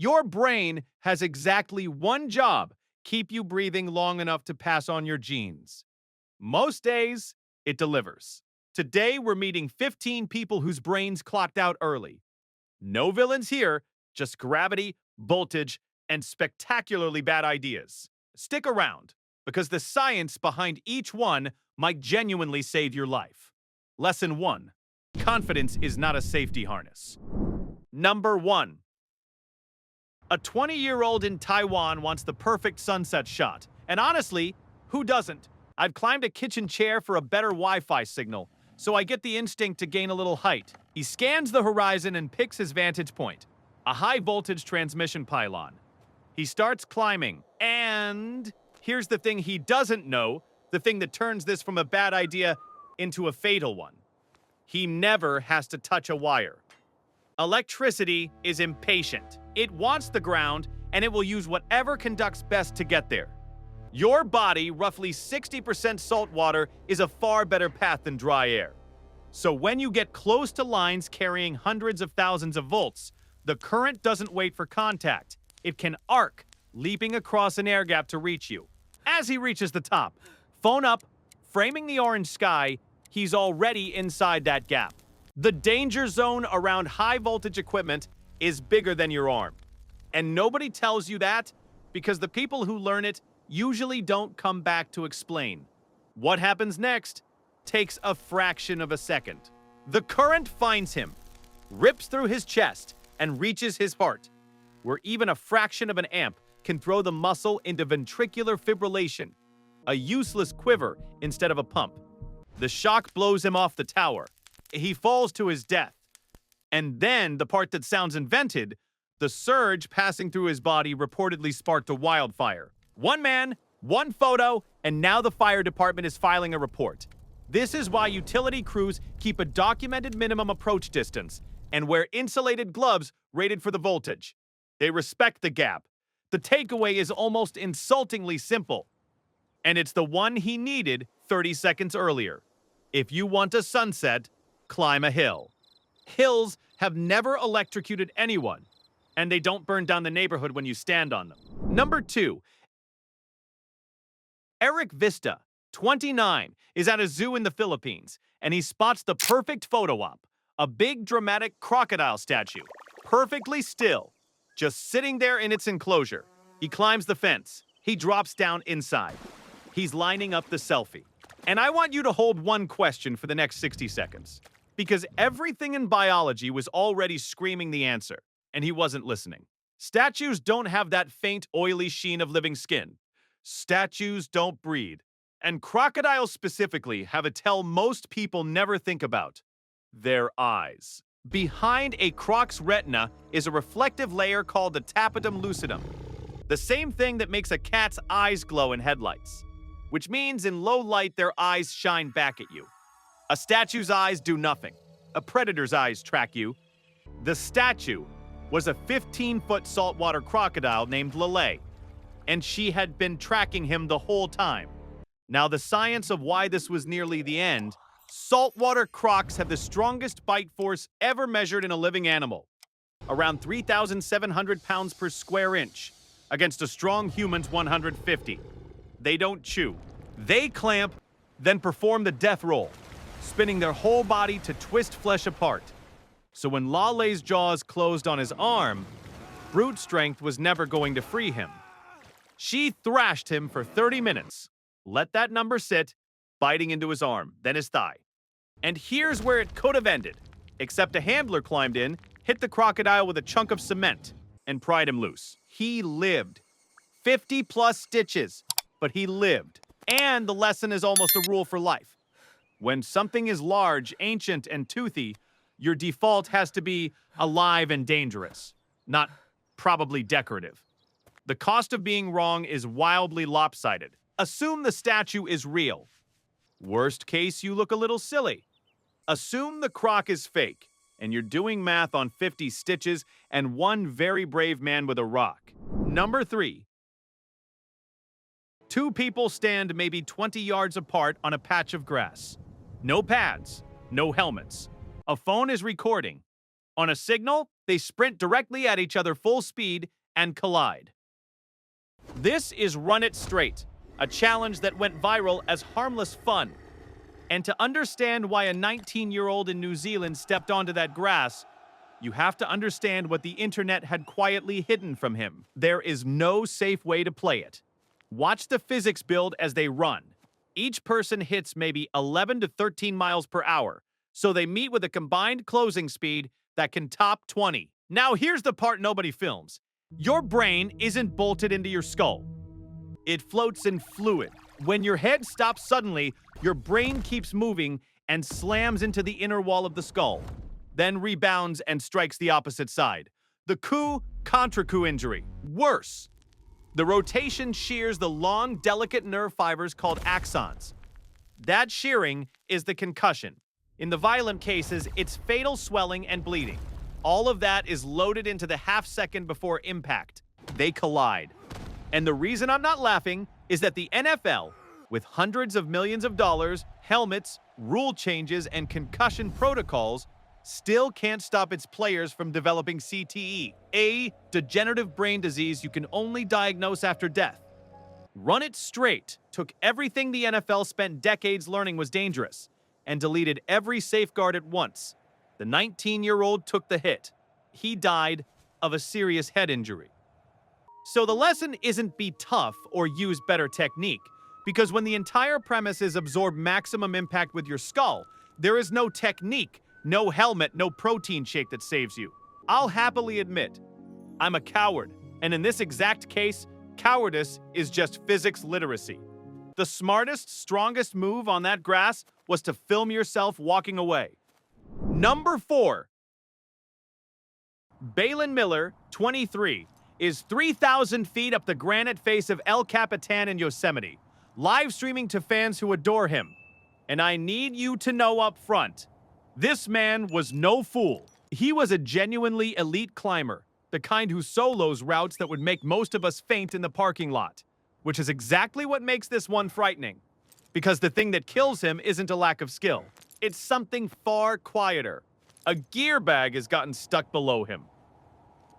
Your brain has exactly one job: keep you breathing long enough to pass on your genes. Most days, it delivers. Today, we're meeting 15 people whose brains clocked out early. No villains here, just gravity, voltage, and spectacularly bad ideas. Stick around, because the science behind each one might genuinely save your life. Lesson 1. Confidence is not a safety harness. Number 1. A 20-year-old in Taiwan wants the perfect sunset shot. And honestly, who doesn't? I've climbed a kitchen chair for a better Wi-Fi signal, so I get the instinct to gain a little height. He scans the horizon and picks his vantage point, a high-voltage transmission pylon. He starts climbing, and here's the thing he doesn't know, the thing that turns this from a bad idea into a fatal one. He never has to touch a wire. Electricity is impatient. It wants the ground, and it will use whatever conducts best to get there. Your body, roughly 60% salt water, is a far better path than dry air. So when you get close to lines carrying hundreds of thousands of volts, the current doesn't wait for contact. It can arc, leaping across an air gap to reach you. As he reaches the top, phone up, framing the orange sky, he's already inside that gap. The danger zone around high-voltage equipment is bigger than your arm. And nobody tells you that because the people who learn it usually don't come back to explain. What happens next takes a fraction of a second. The current finds him, rips through his chest, and reaches his heart, where even a fraction of an amp can throw the muscle into ventricular fibrillation, a useless quiver instead of a pump. The shock blows him off the tower. He falls to his death. And then, the part that sounds invented, the surge passing through his body reportedly sparked a wildfire. One man, one photo, and now the fire department is filing a report. This is why utility crews keep a documented minimum approach distance and wear insulated gloves rated for the voltage. They respect the gap. The takeaway is almost insultingly simple. And it's the one he needed 30 seconds earlier. If you want a sunset, climb a hill. Hills have never electrocuted anyone, and they don't burn down the neighborhood when you stand on them. Number 2. Eric Vista, 29, is at a zoo in the Philippines, and he spots the perfect photo op, a big dramatic crocodile statue, perfectly still, just sitting there in its enclosure. He climbs the fence. He drops down inside. He's lining up the selfie. And I want you to hold one question for the next 60 seconds. Because everything in biology was already screaming the answer, and he wasn't listening. Statues don't have that faint, oily sheen of living skin. Statues don't breathe. And crocodiles specifically have a tell most people never think about: their eyes. Behind a croc's retina is a reflective layer called the tapetum lucidum, the same thing that makes a cat's eyes glow in headlights, which means in low light their eyes shine back at you. A statue's eyes do nothing. A predator's eyes track you. The statue was a 15-foot saltwater crocodile named Lele, and she had been tracking him the whole time. Now, the science of why this was nearly the end: saltwater crocs have the strongest bite force ever measured in a living animal, around 3,700 pounds per square inch, against a strong human's 150. They don't chew. They clamp, then perform the death roll, spinning their whole body to twist flesh apart. So when Lale's jaws closed on his arm, brute strength was never going to free him. She thrashed him for 30 minutes. Let that number sit, biting into his arm, then his thigh. And here's where it could have ended, except a handler climbed in, hit the crocodile with a chunk of cement, and pried him loose. He lived. 50-plus stitches, but he lived. And the lesson is almost a rule for life. When something is large, ancient, and toothy, your default has to be alive and dangerous, not probably decorative. The cost of being wrong is wildly lopsided. Assume the statue is real. Worst case, you look a little silly. Assume the croc is fake, and you're doing math on 50 stitches and one very brave man with a rock. Number 3. Two people stand maybe 20 yards apart on a patch of grass. No pads, no helmets. A phone is recording. On a signal, They sprint directly at each other full speed and collide. This is Run It Straight, a challenge that went viral as harmless fun. And to understand why a 19-year-old in New Zealand stepped onto that grass, you have to understand what the internet had quietly hidden from him. There is no safe way to play it. Watch the physics build as they run. Each person hits maybe 11 to 13 miles per hour, so they meet with a combined closing speed that can top 20. Now here's the part nobody films. Your brain isn't bolted into your skull. It floats in fluid. When your head stops suddenly, your brain keeps moving and slams into the inner wall of the skull, then rebounds and strikes the opposite side. The coup-contra-coup injury. Worse. The rotation shears the long, delicate nerve fibers called axons. That shearing is the concussion. In the violent cases, it's fatal swelling and bleeding. All of that is loaded into the half second before impact. They collide. And the reason I'm not laughing is that the NFL, with hundreds of millions of dollars, helmets, rule changes, and concussion protocols, still can't stop its players from developing CTE, a degenerative brain disease you can only diagnose after death. Run It Straight took everything the NFL spent decades learning was dangerous and deleted every safeguard at once. The 19-year-old took the hit. He died of a serious head injury. So the lesson isn't be tough or use better technique, because when the entire premise is absorb maximum impact with your skull, there is no technique, no helmet, no protein shake that saves you. I'll happily admit, I'm a coward, and in this exact case, cowardice is just physics literacy. The smartest, strongest move on that grass was to film yourself walking away. Number 4. Balin Miller, 23, is 3,000 feet up the granite face of El Capitan in Yosemite, live streaming to fans who adore him. And I need you to know up front, this man was no fool. He was a genuinely elite climber, the kind who solos routes that would make most of us faint in the parking lot, which is exactly what makes this one frightening. Because the thing that kills him isn't a lack of skill. It's something far quieter. A gear bag has gotten stuck below him.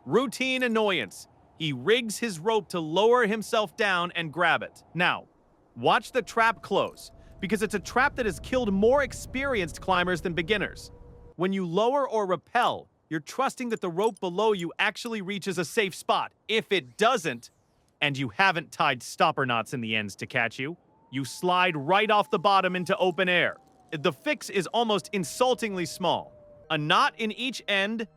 Routine annoyance. He rigs his rope to lower himself down and grab it. Now, watch the trap close, because it's a trap that has killed more experienced climbers than beginners. When you lower or rappel, you're trusting that the rope below you actually reaches a safe spot. If it doesn't, and you haven't tied stopper knots in the ends to catch you, you slide right off the bottom into open air. The fix is almost insultingly small. A knot in each end,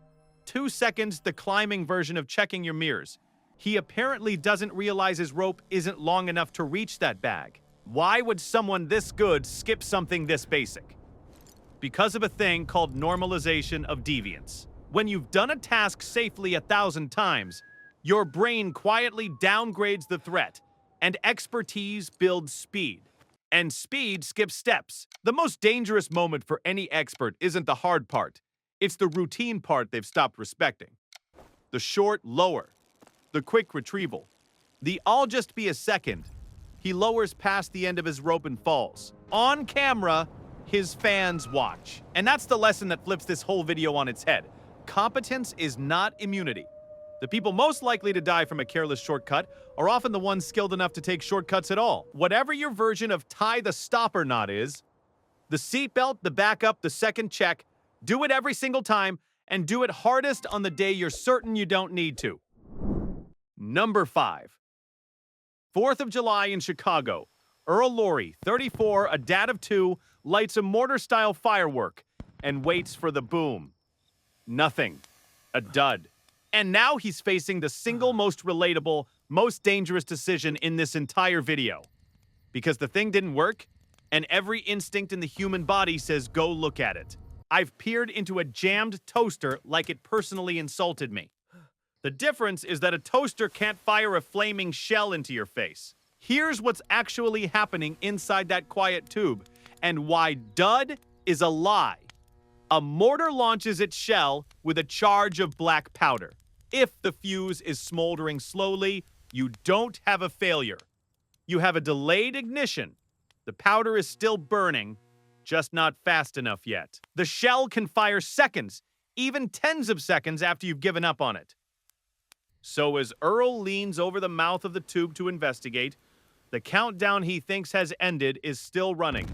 2 seconds, the climbing version of checking your mirrors. He apparently doesn't realize his rope isn't long enough to reach that bag. Why would someone this good skip something this basic? Because of a thing called normalization of deviance. When you've done a task safely 1,000 times, your brain quietly downgrades the threat, and expertise builds speed. And speed skips steps. The most dangerous moment for any expert isn't the hard part. It's the routine part they've stopped respecting. The short lower. The quick retrieval. The I'll just be a second. He lowers past the end of his rope and falls. On camera, his fans watch. And that's the lesson that flips this whole video on its head. Competence is not immunity. The people most likely to die from a careless shortcut are often the ones skilled enough to take shortcuts at all. Whatever your version of tie the stopper knot is, the seatbelt, the backup, the second check, do it every single time, and do it hardest on the day you're certain you don't need to. Number 5. 4th of July in Chicago. Earl Laurie, 34, a dad of 2, lights a mortar-style firework and waits for the boom. Nothing. A dud. And now he's facing the single most relatable, most dangerous decision in this entire video. Because the thing didn't work, and every instinct in the human body says go look at it. I've peered into a jammed toaster like it personally insulted me. The difference is that a toaster can't fire a flaming shell into your face. Here's what's actually happening inside that quiet tube, and why dud is a lie. A mortar launches its shell with a charge of black powder. If the fuse is smoldering slowly, you don't have a failure. You have a delayed ignition. The powder is still burning, just not fast enough yet. The shell can fire seconds, even tens of seconds after you've given up on it. So as Earl leans over the mouth of the tube to investigate, the countdown he thinks has ended is still running.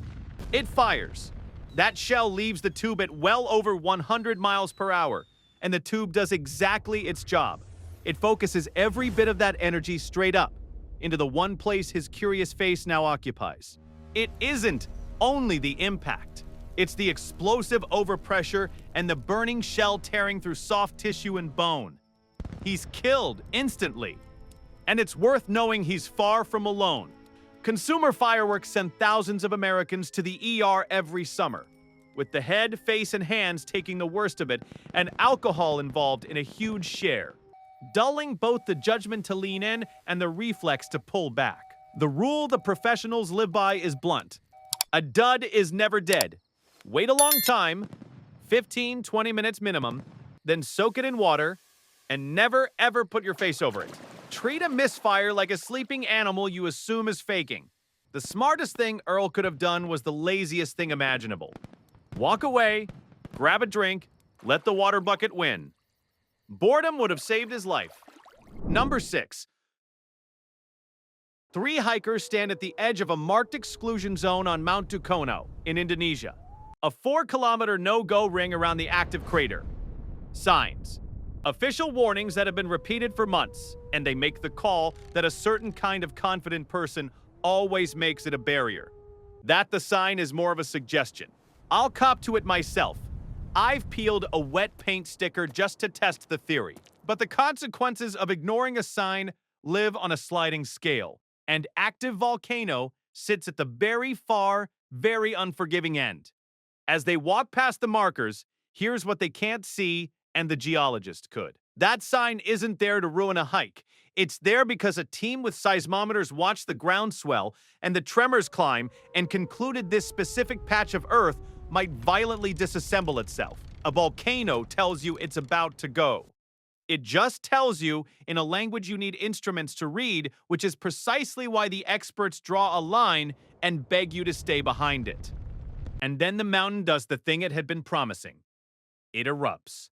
It fires. That shell leaves the tube at well over 100 miles per hour, and the tube does exactly its job. It focuses every bit of that energy straight up into the one place his curious face now occupies. It isn't only the impact. It's the explosive overpressure and the burning shell tearing through soft tissue and bone. He's killed instantly. And it's worth knowing he's far from alone. Consumer Fireworks send thousands of Americans to the ER every summer, with the head, face, and hands taking the worst of it, and alcohol involved in a huge share, dulling both the judgment to lean in and the reflex to pull back. The rule the professionals live by is blunt. A dud is never dead. Wait a long time, 15-20 minutes minimum, then soak it in water, and never ever put your face over it. Treat a misfire like a sleeping animal you assume is faking. The smartest thing Earl could have done was the laziest thing imaginable. Walk away, grab a drink, let the water bucket win. Boredom would have saved his life. Number 6. 3 hikers stand at the edge of a marked exclusion zone on Mount Dukono in Indonesia. A 4-kilometer no-go ring around the active crater. Signs. Official warnings that have been repeated for months, and they make the call that a certain kind of confident person always makes it a barrier. That the sign is more of a suggestion. I'll cop to it myself. I've peeled a wet paint sticker just to test the theory. But the consequences of ignoring a sign live on a sliding scale, and active volcano sits at the very far, very unforgiving end. As they walk past the markers, here's what they can't see and the geologist could. That sign isn't there to ruin a hike. It's there because a team with seismometers watched the groundswell and the tremors climb and concluded this specific patch of Earth might violently disassemble itself. A volcano tells you it's about to go. It just tells you in a language you need instruments to read, which is precisely why the experts draw a line and beg you to stay behind it. And then the mountain does the thing it had been promising. It erupts.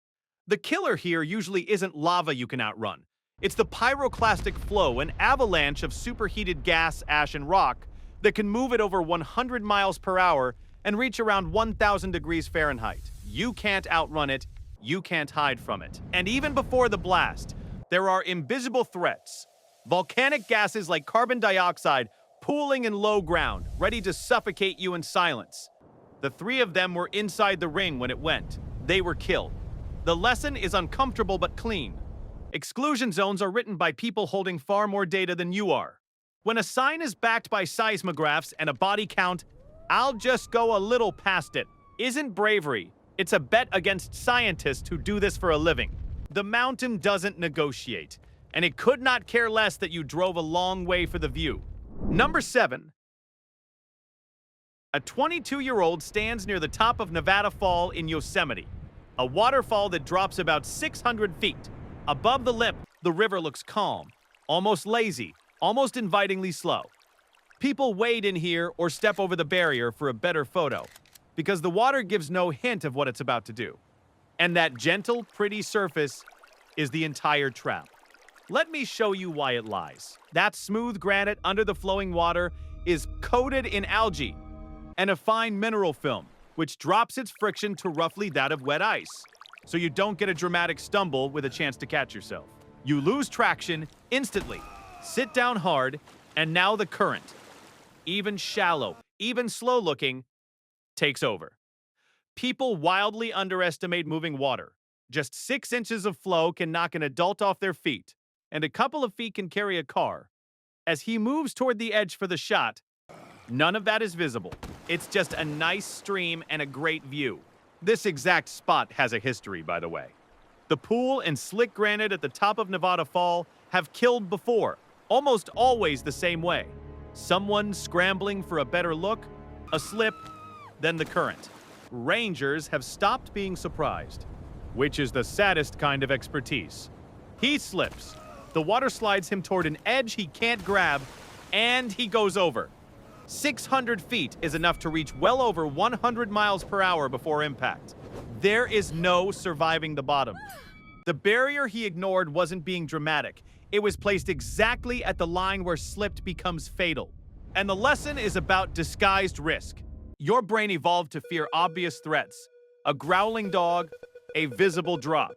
The killer here usually isn't lava you can outrun. It's the pyroclastic flow, an avalanche of superheated gas, ash, and rock that can move at over 100 miles per hour and reach around 1,000 degrees Fahrenheit. You can't outrun it. You can't hide from it. And even before the blast, there are invisible threats. Volcanic gases like carbon dioxide pooling in low ground, ready to suffocate you in silence. The 3 of them were inside the ring when it went. They were killed. The lesson is uncomfortable but clean. Exclusion zones are written by people holding far more data than you are. When a sign is backed by seismographs and a body count, I'll just go a little past it. Isn't bravery. It's a bet against scientists who do this for a living. The mountain doesn't negotiate, and it could not care less that you drove a long way for the view. Number 7. A 22-year-old stands near the top of Nevada Fall in Yosemite, a waterfall that drops about 600 feet. Above the lip, the river looks calm, almost lazy, almost invitingly slow. People wade in here or step over the barrier for a better photo, because the water gives no hint of what it's about to do. And that gentle, pretty surface is the entire trap. Let me show you why it lies. That smooth granite under the flowing water is coated in algae and a fine mineral film, which drops its friction to roughly that of wet ice, so you don't get a dramatic stumble with a chance to catch yourself. You lose traction instantly, sit down hard, and now the current, even shallow, even slow-looking, takes over. People wildly underestimate moving water. Just 6 inches of flow can knock an adult off their feet, and a couple of feet can carry a car. As he moves toward the edge for the shot, none of that is visible. It's just a nice stream and a great view. This exact spot has a history, by the way. The pool and slick granite at the top of Nevada Fall have killed before, almost always the same way. Someone scrambling for a better look, a slip, then the current. Rangers have stopped being surprised, which is the saddest kind of expertise. He slips. The water slides him toward an edge he can't grab, and he goes over. 600 feet is enough to reach well over 100 miles per hour before impact. There is no surviving the bottom. The barrier he ignored wasn't being dramatic. It was placed exactly at the line where slipped becomes fatal. And the lesson is about disguised risk. Your brain evolved to fear obvious threats: a growling dog, a visible drop.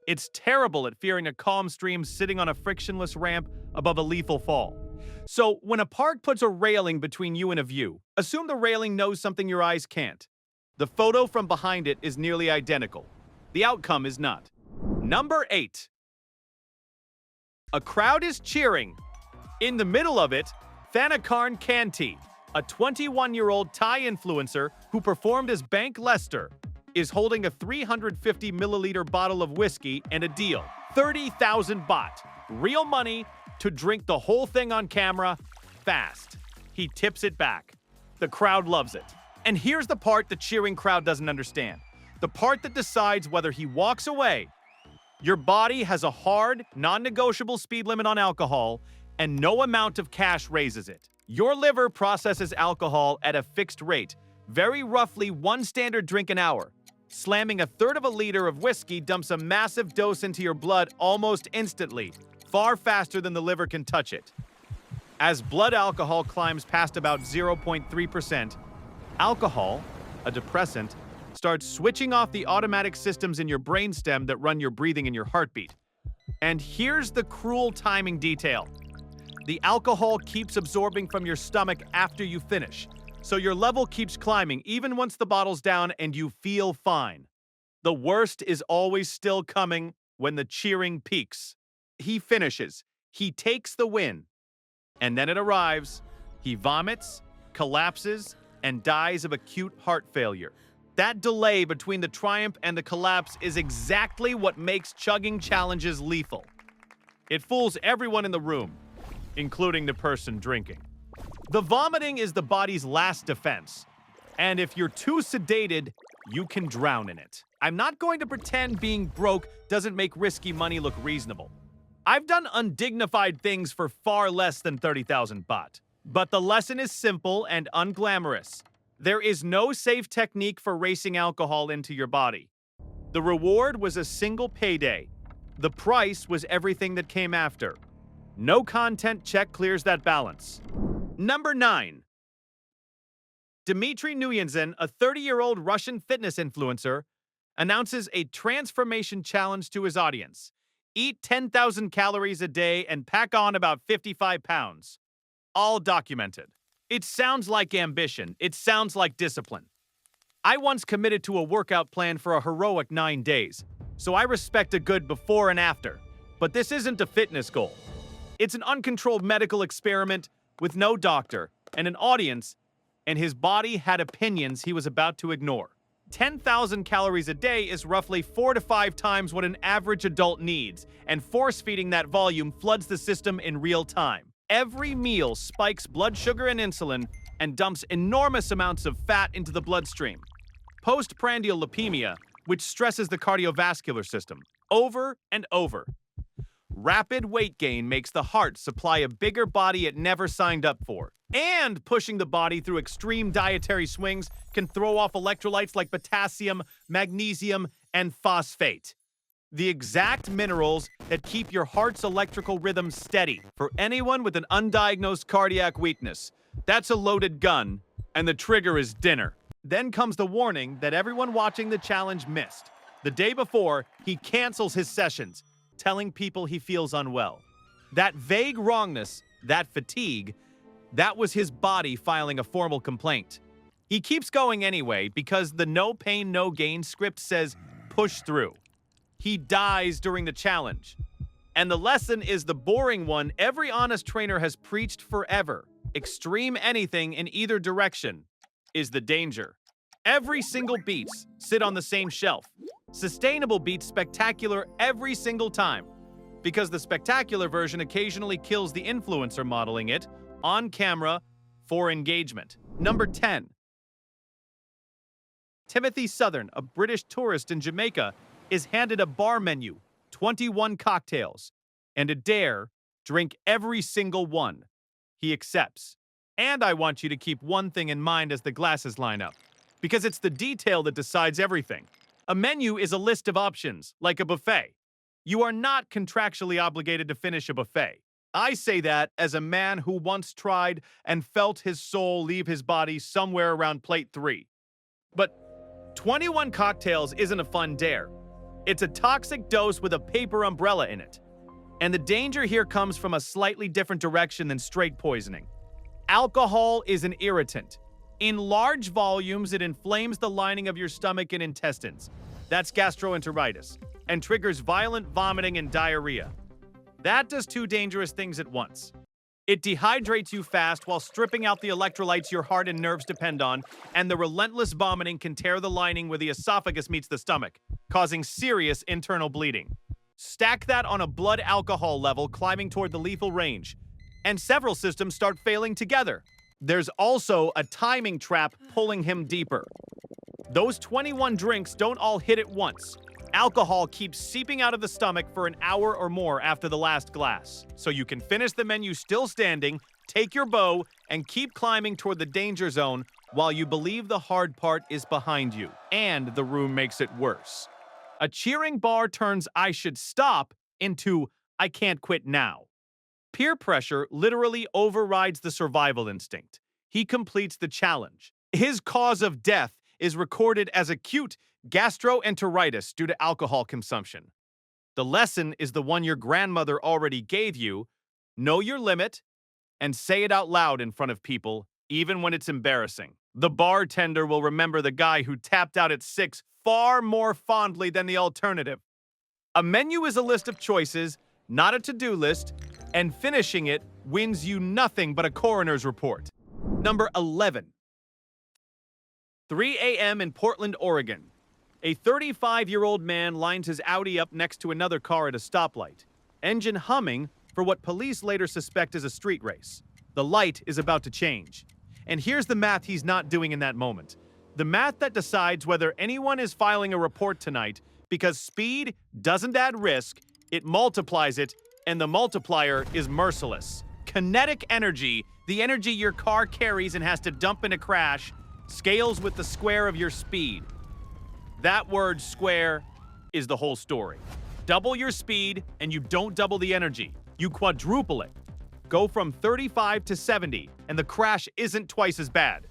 It's terrible at fearing a calm stream sitting on a frictionless ramp above a lethal fall. So when a park puts a railing between you and a view, assume the railing knows something your eyes can't. The photo from behind it is nearly identical. The outcome is not. Number 8. A crowd is cheering. In the middle of it, Thanakarn Kanti, a 21-year-old Thai influencer who performed as Bank Lester, is holding a 350-milliliter bottle of whiskey and a deal. 30,000 baht, real money, to drink the whole thing on camera, fast. He tips it back. The crowd loves it. And here's the part the cheering crowd doesn't understand. The part that decides whether he walks away. Your body has a hard, non-negotiable speed limit on alcohol, and no amount of cash raises it. Your liver processes alcohol at a fixed rate, very roughly 1 standard drink an hour. Slamming a third of a liter of whiskey dumps a massive dose into your blood almost instantly, far faster than the liver can touch it. As blood alcohol climbs past about 0.3%, alcohol, a depressant, starts switching off the automatic systems in your brainstem that run your breathing and your heartbeat. And here's the cruel timing detail. The alcohol keeps absorbing from your stomach after you finish, so your level keeps climbing even once the bottle's down and you feel fine. The worst is always still coming when the cheering peaks. He finishes. He takes the win. And then it arrives. He vomits, collapses, and dies of acute heart failure. That delay between the triumph and the collapse is exactly what makes chugging challenges lethal. It fools everyone in the room, including the person drinking. The vomiting is the body's last defense, and if you're too sedated, you can drown in it. I'm not going to pretend being broke doesn't make risky money look reasonable. I've done undignified things for far less than 30,000 baht. But the lesson is simple and unglamorous. There is no safe technique for racing alcohol into your body. The reward was a single payday. The price was everything that came after. No content check clears that balance. Number 9. Dmitry Nuyanzin, a 30-year-old Russian fitness influencer, announces a transformation challenge to his audience. Eat 10,000 calories a day and pack on about 55 pounds. All documented. It sounds like ambition. It sounds like discipline. I once committed to a workout plan for a heroic 9 days, so I respect a good before and after. But this isn't a fitness goal. It's an uncontrolled medical experiment with no doctor and an audience, and his body had opinions he was about to ignore. 10,000 calories a day is roughly 4 to 5 times what an average adult needs, and force-feeding that volume floods the system in real time. Every meal spikes blood sugar and insulin and dumps enormous amounts of fat into the bloodstream. Postprandial lipemia, which stresses the cardiovascular system, over and over. Rapid weight gain makes the heart supply a bigger body it never signed up for. And pushing the body through extreme dietary swings can throw off electrolytes like potassium, magnesium, and phosphate. The exact minerals that keep your heart's electrical rhythm steady. For anyone with an undiagnosed cardiac weakness, that's a loaded gun, and the trigger is dinner. Then comes the warning that everyone watching the challenge missed. The day before, he cancels his sessions, telling people he feels unwell. That vague wrongness, that fatigue, that was his body filing a formal complaint. He keeps going anyway because the no pain, no gain script says push through. He dies during the challenge. And the lesson is the boring one every honest trainer has preached forever. Extreme anything in either direction is the danger. Every single beats sit on the same shelf. Sustainable beats spectacular every single time, because the spectacular version occasionally kills the influencer modeling it on camera for engagement. Number 10. Timothy Southern, a British tourist in Jamaica, is handed a bar menu, 21 cocktails, and a dare, drink every single one. He accepts. And I want you to keep one thing in mind as the glasses line up, because it's the detail that decides everything. A menu is a list of options, like a buffet. You are not contractually obligated to finish a buffet. I say that as a man who once tried and felt his soul leave his body somewhere around plate 3. But 21 cocktails isn't a fun dare. It's a toxic dose with a paper umbrella in it. And the danger here comes from a slightly different direction than straight poisoning. Alcohol is an irritant. In large volumes, it inflames the lining of your stomach and intestines. That's gastroenteritis, and triggers violent vomiting and diarrhea. That does two dangerous things at once. It dehydrates you fast while stripping out the electrolytes your heart and nerves depend on, and the relentless vomiting can tear the lining where the esophagus meets the stomach, causing serious internal bleeding. Stack that on a blood alcohol level climbing toward the lethal range, and several systems start failing together. There's also a timing trap pulling him deeper. Those 21 drinks don't all hit at once. Alcohol keeps seeping out of the stomach for an hour or more after the last glass. So you can finish the menu still standing, take your bow, and keep climbing toward the danger zone while you believe the hard part is behind you. And the room makes it worse. A cheering bar turns "I should stop" into "I can't quit now." Peer pressure literally overrides the survival instinct. He completes the challenge. His cause of death is recorded as acute gastroenteritis due to alcohol consumption. The lesson is the one your grandmother already gave you: know your limit and say it out loud in front of people, even when it's embarrassing. The bartender will remember the guy who tapped out at 6 far more fondly than the alternative. A menu is a list of choices, not a to-do list, and finishing it wins you nothing but a coroner's report. Number 11. 3 a.m. in Portland, Oregon. A 35-year-old man lines his Audi up next to another car at a stoplight, engine humming for what police later suspect is a street race. The light is about to change. And here's the math he's not doing in that moment. The math that decides whether anyone is filing a report tonight, because speed doesn't add risk, it multiplies it, and the multiplier is merciless. Kinetic energy, the energy your car carries and has to dump in a crash, scales with the square of your speed. That word "square" is the whole story. Double your speed, and you don't double the energy. You quadruple it. Go from 35 to 70, and the crash isn't twice as bad.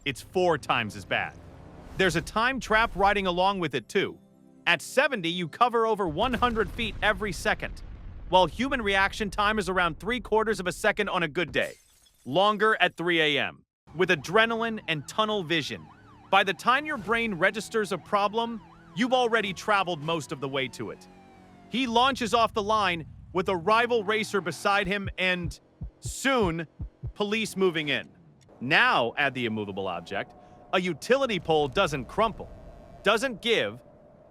It's 4 times as bad. There's a time trap riding along with it, too. At 70, you cover over 100 feet every second, while human reaction time is around 3/4 of a second on a good day. Longer at 3 a.m., with adrenaline and tunnel vision. By the time your brain registers a problem, you've already traveled most of the way to it. He launches off the line with a rival racer beside him and, soon, police moving in. Now, add the immovable object, a utility pole doesn't crumple, doesn't give,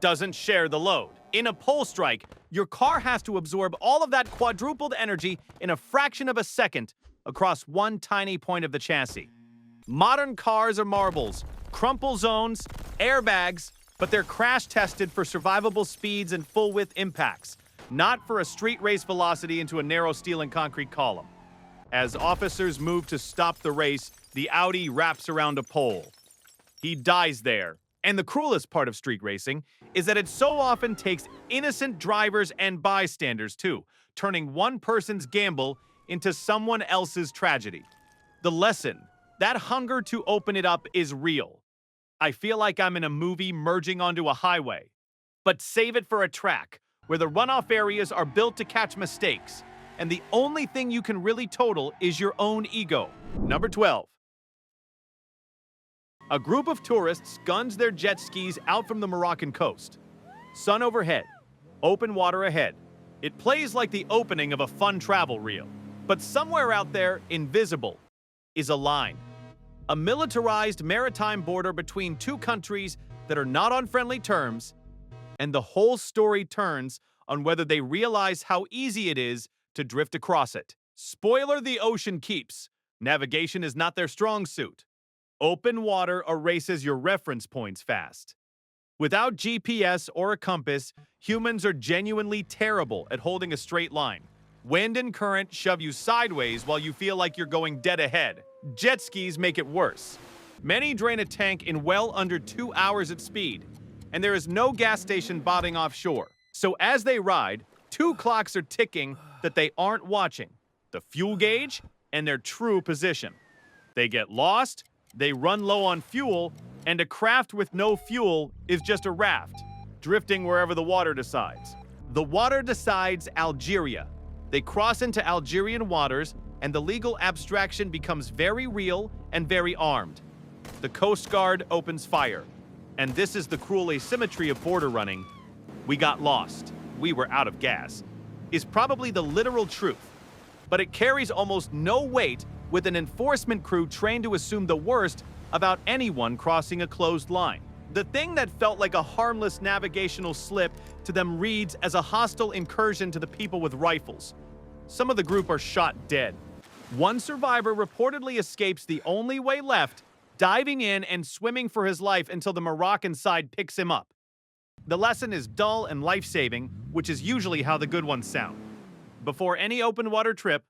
doesn't share the load. In a pole strike, your car has to absorb all of that quadrupled energy in a fraction of a second across one tiny point of the chassis. Modern cars are marbles, crumple zones, airbags, but they're crash-tested for survivable speeds and full-width impacts, not for a street race velocity into a narrow steel and concrete column. As officers move to stop the race, the Audi wraps around a pole. He dies there. And the cruelest part of street racing is that it so often takes innocent drivers and bystanders too, turning one person's gamble into someone else's tragedy. The lesson, that hunger to open it up, is real. I feel like I'm in a movie merging onto a highway. But save it for a track, where the runoff areas are built to catch mistakes, and the only thing you can really total is your own ego. Number 12. A group of tourists guns their jet skis out from the Moroccan coast. Sun overhead, open water ahead. It plays like the opening of a fun travel reel. But somewhere out there, invisible, is a line. A militarized maritime border between two countries that are not on friendly terms, and the whole story turns on whether they realize how easy it is to drift across it. Spoiler: the ocean keeps. Navigation is not their strong suit. Open water erases your reference points fast. Without GPS or a compass, humans are genuinely terrible at holding a straight line. Wind and current shove you sideways while you feel like you're going dead ahead. Jet skis make it worse. Many drain a tank in well under 2 hours at speed, and there is no gas station botting offshore. So as they ride, two clocks are ticking that they aren't watching: the fuel gauge and their true position. They get lost, they run low on fuel, and a craft with no fuel is just a raft, drifting wherever the water decides. The water decides Algeria. They cross into Algerian waters, and the legal abstraction becomes very real and very armed. The Coast Guard opens fire. And this is the cruel asymmetry of border running. We got lost. We were out of gas. Is probably the literal truth. But it carries almost no weight with an enforcement crew trained to assume the worst about anyone crossing a closed line. The thing that felt like a harmless navigational slip to them reads as a hostile incursion to the people with rifles. Some of the group are shot dead. One survivor reportedly escapes the only way left, diving in and swimming for his life until the Moroccan side picks him up. The lesson is dull and life-saving, which is usually how the good ones sound. Before any open water trip,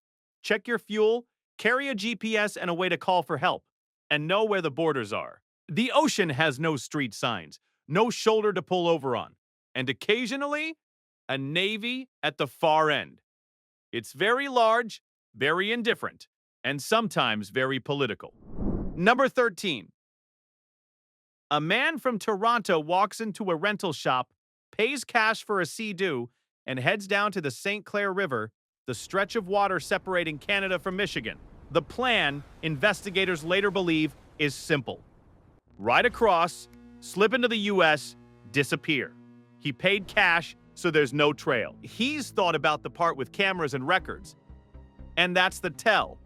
check your fuel, carry a GPS and a way to call for help, and know where the borders are. The ocean has no street signs, no shoulder to pull over on, and occasionally, a navy at the far end. It's very large, very indifferent, and sometimes very political. Number 13. A man from Toronto walks into a rental shop, pays cash for a Sea-Doo, and heads down to the St. Clair River, the stretch of water separating Canada from Michigan. The plan, investigators later believe, is simple. Ride across, slip into the U.S., disappear. He paid cash, so there's no trail. He's thought about the part with cameras and records. And that's the tell.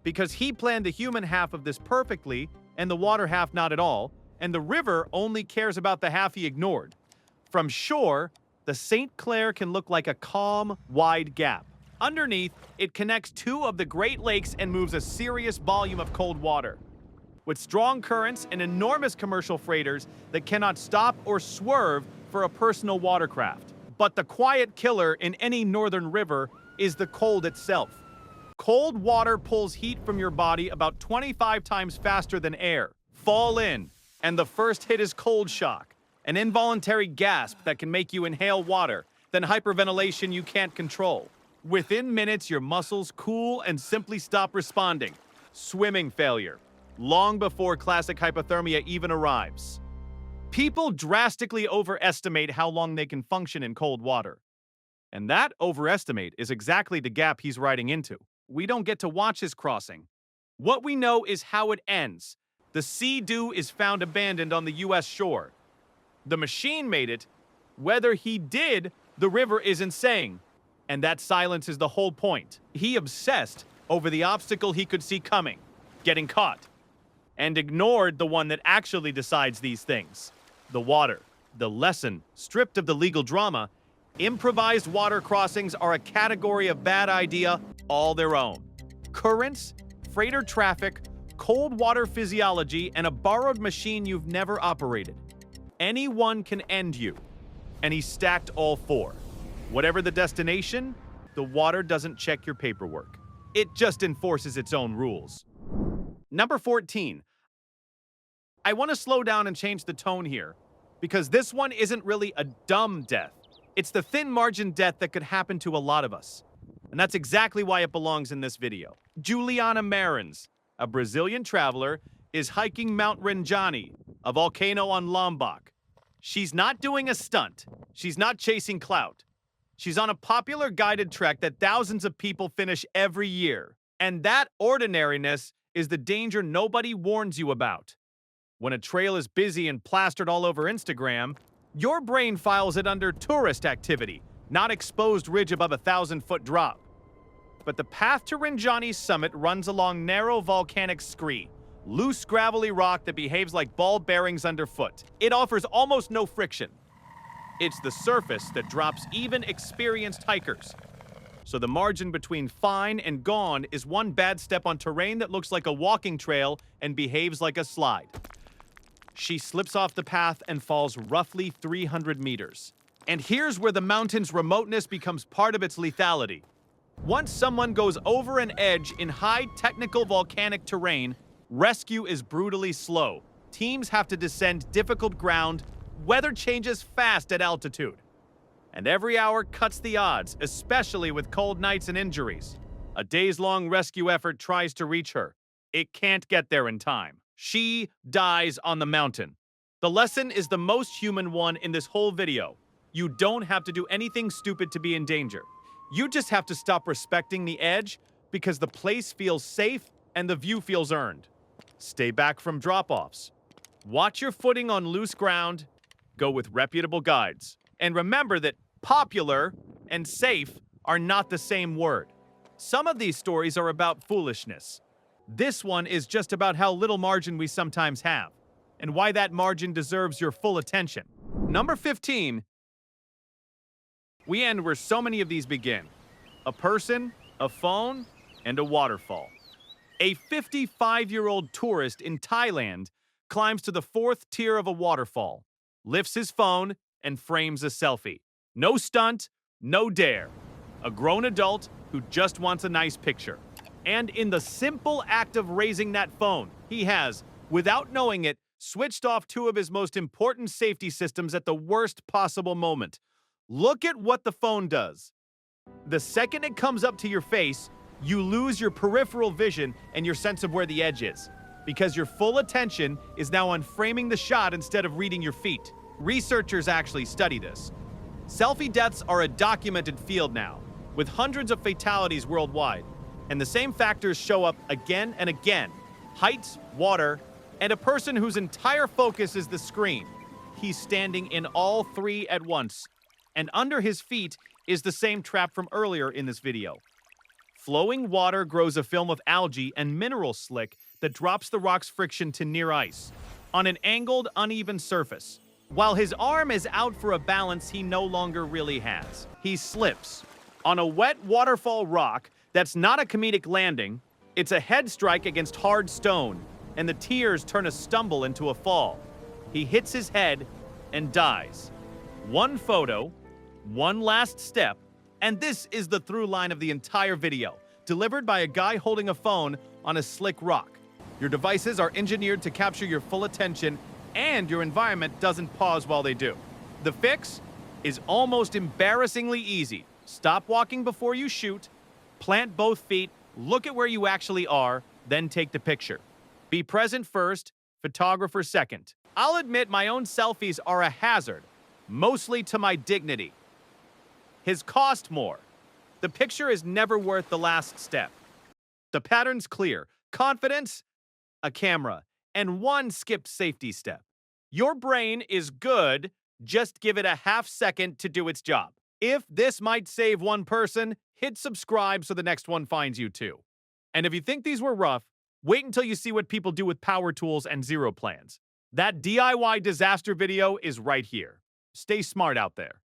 Because he planned the human half of this perfectly, and the water half not at all, and the river only cares about the half he ignored. From shore, the St. Clair can look like a calm, wide gap. Underneath, it connects two of the Great Lakes and moves a serious volume of cold water. With strong currents and enormous commercial freighters that cannot stop or swerve for a personal watercraft. But the quiet killer in any northern river is the cold itself. Cold water pulls heat from your body about 25 times faster than air. Fall in, and the first hit is cold shock, an involuntary gasp that can make you inhale water, then hyperventilation you can't control. Within minutes, your muscles cool and simply stop responding. Swimming failure, long before classic hypothermia even arrives. People drastically overestimate how long they can function in cold water. And that overestimate is exactly the gap he's riding into. We don't get to watch his crossing. What we know is how it ends. The Sea-Doo is found abandoned on the U.S. shore. The machine made it. Whether he did, the river isn't saying. And that silence is the whole point. He obsessed over the obstacle he could see coming, getting caught, and ignored the one that actually decides these things: the water. The lesson, stripped of the legal drama: improvised water crossings are a category of bad idea all their own. Currents, freighter traffic, cold water physiology, and a borrowed machine you've never operated. Anyone can end you. And he stacked all four. Whatever the destination, the water doesn't check your paperwork. It just enforces its own rules. Number 14. I want to slow down and change the tone here, because this one isn't really a dumb death. It's the thin margin death that could happen to a lot of us. And that's exactly why it belongs in this video. Juliana Marins, a Brazilian traveler, is hiking Mount Rinjani, a volcano on Lombok. She's not doing a stunt. She's not chasing clout. She's on a popular guided trek that thousands of people finish every year. And that ordinariness is the danger nobody warns you about. When a trail is busy and plastered all over Instagram, your brain files it under tourist activity, not exposed ridge above a 1,000-foot drop. But the path to Rinjani's summit runs along narrow volcanic scree, loose gravelly rock that behaves like ball bearings underfoot. It offers almost no friction. It's the surface that drops even experienced hikers. So the margin between fine and gone is one bad step on terrain that looks like a walking trail and behaves like a slide. She slips off the path and falls roughly 300 meters. And here's where the mountain's remoteness becomes part of its lethality. Once someone goes over an edge in high technical volcanic terrain, rescue is brutally slow. Teams have to descend difficult ground, Weather changes fast at altitude, and every hour cuts the odds, especially with cold nights and injuries. A days-long rescue effort tries to reach her. It can't get there in time. She dies on the mountain. The lesson is the most human one in this whole video. You don't have to do anything stupid to be in danger. You just have to stop respecting the edge because the place feels safe and the view feels earned. Stay back from drop-offs. Watch your footing on loose ground. Go with reputable guides. And remember that popular and safe are not the same word. Some of these stories are about foolishness. This one is just about how little margin we sometimes have, and why that margin deserves your full attention. Number 15. We end where so many of these begin. A person, a phone, and a waterfall. A 55-year-old tourist in Thailand climbs to the 4th tier of a waterfall, lifts his phone, and frames a selfie. No stunt, no dare. A grown adult who just wants a nice picture. And in the simple act of raising that phone, he has, without knowing it, switched off two of his most important safety systems at the worst possible moment. Look at what the phone does. The second it comes up to your face, you lose your peripheral vision and your sense of where the edge is, because your full attention is now on framing the shot instead of reading your feet. Researchers actually study this. Selfie deaths are a documented field now, with hundreds of fatalities worldwide, and the same factors show up again and again: height, water, and a person whose entire focus is the screen. He's standing in all three at once, and under his feet is the same trap from earlier in this video. Flowing water grows a film of algae and mineral slick that drops the rock's friction to near ice, on an angled, uneven surface. While his arm is out for a balance he no longer really has. He slips. On a wet waterfall rock that's not a comedic landing, it's a head strike against hard stone, and the tears turn a stumble into a fall. He hits his head and dies. One photo, one last step, and this is the through line of the entire video, delivered by a guy holding a phone on a slick rock. Your devices are engineered to capture your full attention, and your environment doesn't pause while they do. The fix is almost embarrassingly easy. Stop walking before you shoot, plant both feet, look at where you actually are, then take the picture. Be present first, photographer second. I'll admit my own selfies are a hazard, mostly to my dignity. His cost more. The picture is never worth the last step. The pattern's clear: confidence, a camera, and one skipped safety step. Your brain is good, just give it a half second to do its job. If this might save one person, hit subscribe so the next one finds you too. And if you think these were rough, wait until you see what people do with power tools and zero plans. That DIY disaster video is right here. Stay smart out there.